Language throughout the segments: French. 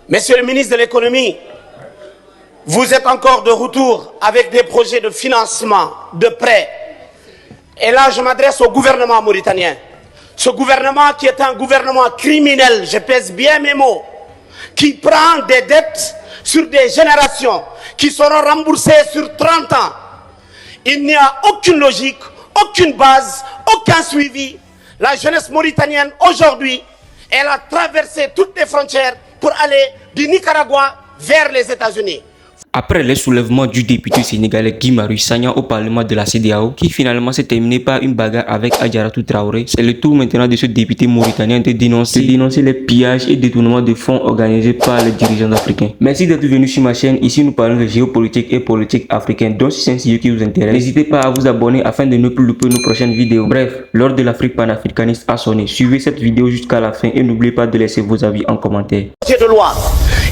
Monsieur le ministre de l'économie, vous êtes encore de retour avec des projets de financement, de prêts. Et là, je m'adresse au gouvernement mauritanien. Ce gouvernement qui est un gouvernement criminel, je pèse bien mes mots, qui prend des dettes sur des générations qui seront remboursées sur 30 ans. Il n'y a aucune logique, aucune base, aucun suivi. La jeunesse mauritanienne, aujourd'hui, elle a traversé toutes les frontières pour aller du Nicaragua vers les États-Unis. Après le soulèvement du député sénégalais Guy Marius Sagna au Parlement de la CEDEAO, qui finalement s'est terminé par une bagarre avec Adjaratou Traoré, c'est le tour maintenant de ce député mauritanien de dénoncer les pillages et détournements de fonds organisés par les dirigeants africains. Merci d'être venu sur ma chaîne. Ici, nous parlons de géopolitique et politique africaine. Donc, si c'est un sujet qui vous intéresse, n'hésitez pas à vous abonner afin de ne plus louper nos prochaines vidéos. Bref, l'heure de l'Afrique panafricaniste a sonné. Suivez cette vidéo jusqu'à la fin et n'oubliez pas de laisser vos avis en commentaire. De loi,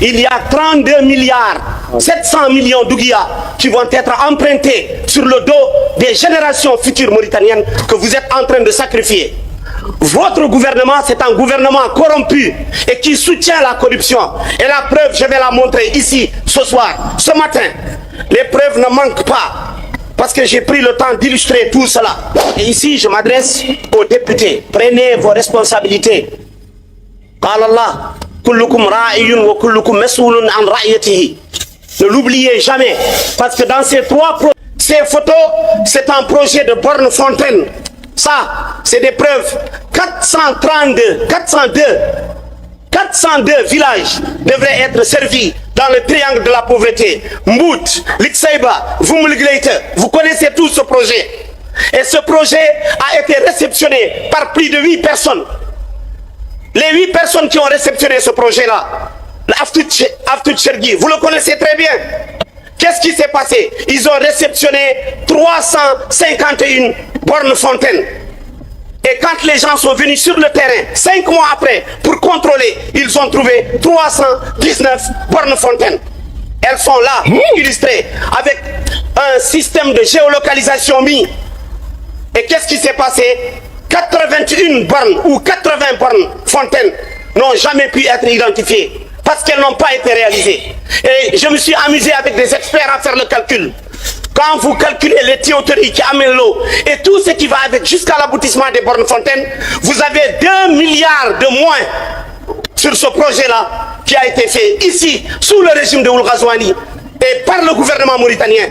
il y a 32 milliards 700 millions d'Ouguiya qui vont être empruntés sur le dos des générations futures mauritaniennes que vous êtes en train de sacrifier. Votre gouvernement, c'est un gouvernement corrompu et qui soutient la corruption. Et la preuve, je vais la montrer ici, ce soir, ce matin. Les preuves ne manquent pas, parce que j'ai pris le temps d'illustrer tout cela. Et ici, je m'adresse aux députés. Prenez vos responsabilités. Qala kullukum ra'iyun wa kullukum mas'ulun an ra'iyatihi. Ne l'oubliez jamais, parce que dans ces ces photos, c'est un projet de borne-fontaine. Ça, c'est des preuves. 402 villages devraient être servis dans le triangle de la pauvreté. Mbout, Lixaïba, vous connaissez tous ce projet. Et ce projet a été réceptionné par plus de 8 personnes. Les 8 personnes qui ont réceptionné ce projet-là, l'Aftout Chergui, vous le connaissez très bien. Qu'est-ce qui s'est passé? Ils ont réceptionné 351 bornes fontaines. Et quand les gens sont venus sur le terrain, 5 mois après, pour contrôler, ils ont trouvé 319 bornes fontaines. Elles sont là, illustrées, avec un système de géolocalisation mis. Et qu'est-ce qui s'est passé? 81 bornes ou 80 bornes fontaines n'ont jamais pu être identifiées parce qu'elles n'ont pas été réalisées. Et je me suis amusé avec des experts à faire le calcul. Quand vous calculez les tuyauteries qui amènent l'eau et tout ce qui va avec jusqu'à l'aboutissement des bornes fontaines, vous avez 2 milliards de moins sur ce projet-là qui a été fait ici, sous le régime de Ould Ghazouani et par le gouvernement mauritanien.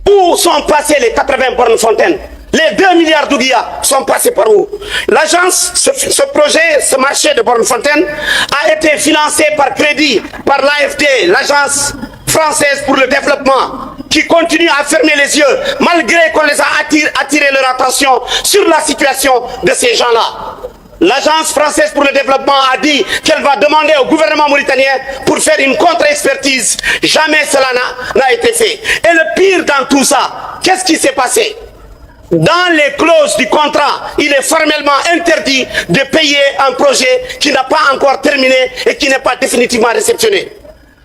Où sont passées les 80 bornes fontaines? Les 2 milliards d'Ouguiya sont passés par où? L'agence, ce projet, ce marché de bornes fontaines a été financé par crédit par l'AFD, l'agence française pour le développement, qui continue à fermer les yeux malgré qu'on les a attiré leur attention sur la situation de ces gens-là. L'agence française pour le développement a dit qu'elle va demander au gouvernement mauritanien pour faire une contre-expertise. Jamais cela n'a été fait. Et le pire dans tout ça, qu'est-ce qui s'est passé? Dans les clauses du contrat, il est formellement interdit de payer un projet qui n'a pas encore terminé et qui n'est pas définitivement réceptionné.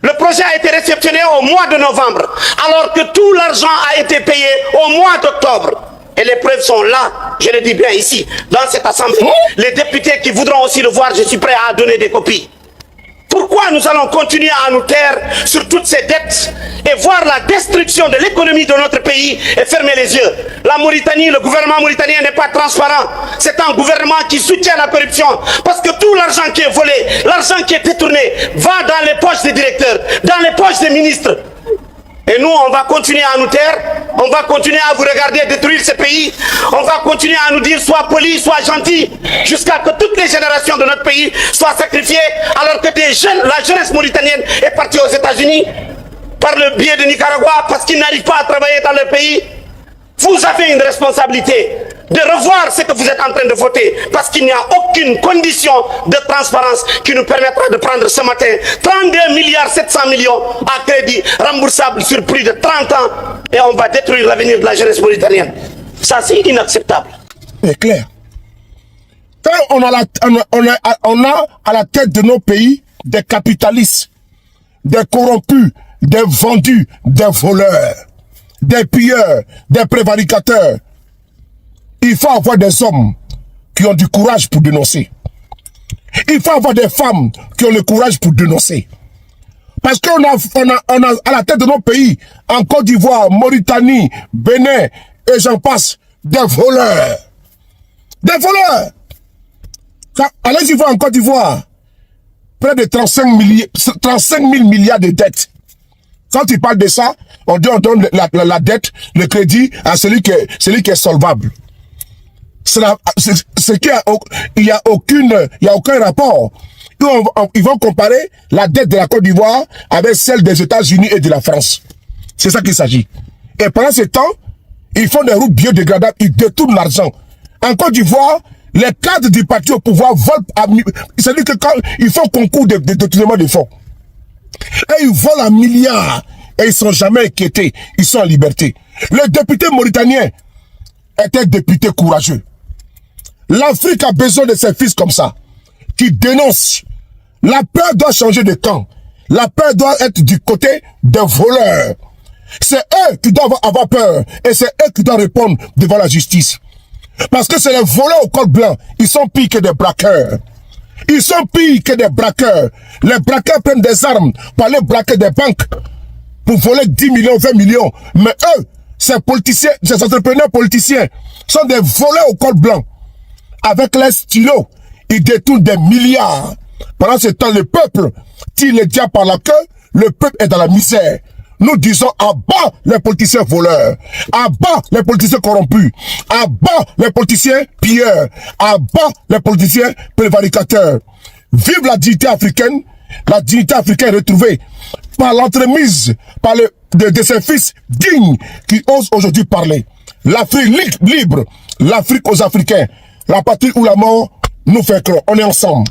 Le projet a été réceptionné au mois de novembre, alors que tout l'argent a été payé au mois d'octobre. Et les preuves sont là, je le dis bien ici, dans cette assemblée. Les députés qui voudront aussi le voir, je suis prêt à donner des copies. Pourquoi nous allons continuer à nous taire sur toutes ces dettes et voir la destruction de l'économie de notre pays et fermer les yeux? La Mauritanie, le gouvernement mauritanien n'est pas transparent. C'est un gouvernement qui soutient la corruption parce que tout l'argent qui est volé, l'argent qui est détourné va dans les poches des directeurs, dans les poches des ministres. Et nous, on va continuer à nous taire, on va continuer à vous regarder détruire ce pays, on va continuer à nous dire sois poli, sois gentil, jusqu'à que toutes les générations de notre pays soient sacrifiées, alors que des jeunes, la jeunesse mauritanienne est partie aux États-Unis par le biais de Nicaragua parce qu'ils n'arrivent pas à travailler dans leur pays. Vous avez une responsabilité de revoir ce que vous êtes en train de voter, parce qu'il n'y a aucune condition de transparence qui nous permettra de prendre ce matin 32 milliards 700 millions à crédit remboursable sur plus de 30 ans et on va détruire l'avenir de la jeunesse mauritanienne. Ça, c'est inacceptable. C'est clair. Quand on a à la tête de nos pays des capitalistes, des corrompus, des vendus, des voleurs, des pilleurs, des prévaricateurs, il faut avoir des hommes qui ont du courage pour dénoncer. Il faut avoir des femmes qui ont le courage pour dénoncer. Parce qu'on a à la tête de nos pays, en Côte d'Ivoire, Mauritanie, Bénin, et j'en passe, des voleurs. Des voleurs. Allez-y voir en Côte d'Ivoire, près de 35 000 milliards de dettes. Quand tu parles de ça, on donne la dette, le crédit à celui qui est solvable. Il y a aucun rapport. Ils vont comparer la dette de la Côte d'Ivoire avec celle des États-Unis et de la France. C'est ça qu'il s'agit. Et pendant ce temps, ils font des routes biodégradables, ils détournent l'argent. En Côte d'Ivoire, les cadres du parti au pouvoir volent. C'est-à-dire que quand ils font concours de détournement de fonds, et ils volent un milliard, et ils ne sont jamais inquiétés, ils sont en liberté. Le député mauritanien était député courageux. L'Afrique a besoin de ses fils comme ça, qui dénoncent. La peur doit changer de camp. La peur doit être du côté des voleurs. C'est eux qui doivent avoir peur, et c'est eux qui doivent répondre devant la justice. Parce que c'est les voleurs au col blanc, ils sont pires que des braqueurs. Ils sont pires que des braqueurs. Les braqueurs prennent des armes pour aller braquer des banques, pour voler 10 millions, 20 millions. Mais eux, ces politiciens, ces entrepreneurs politiciens, sont des voleurs au col blanc. Avec les stylos, ils détournent des milliards. Pendant ce temps, le peuple tire les diables par la queue, le peuple est dans la misère. Nous disons à bas les politiciens voleurs, à bas les politiciens corrompus, à bas les politiciens pilleurs, à bas les politiciens prévaricateurs. Vive la dignité africaine retrouvée par l'entremise de ses fils dignes qui osent aujourd'hui parler. L'Afrique libre, l'Afrique aux Africains, la patrie ou la mort, nous vaincrons. On est ensemble.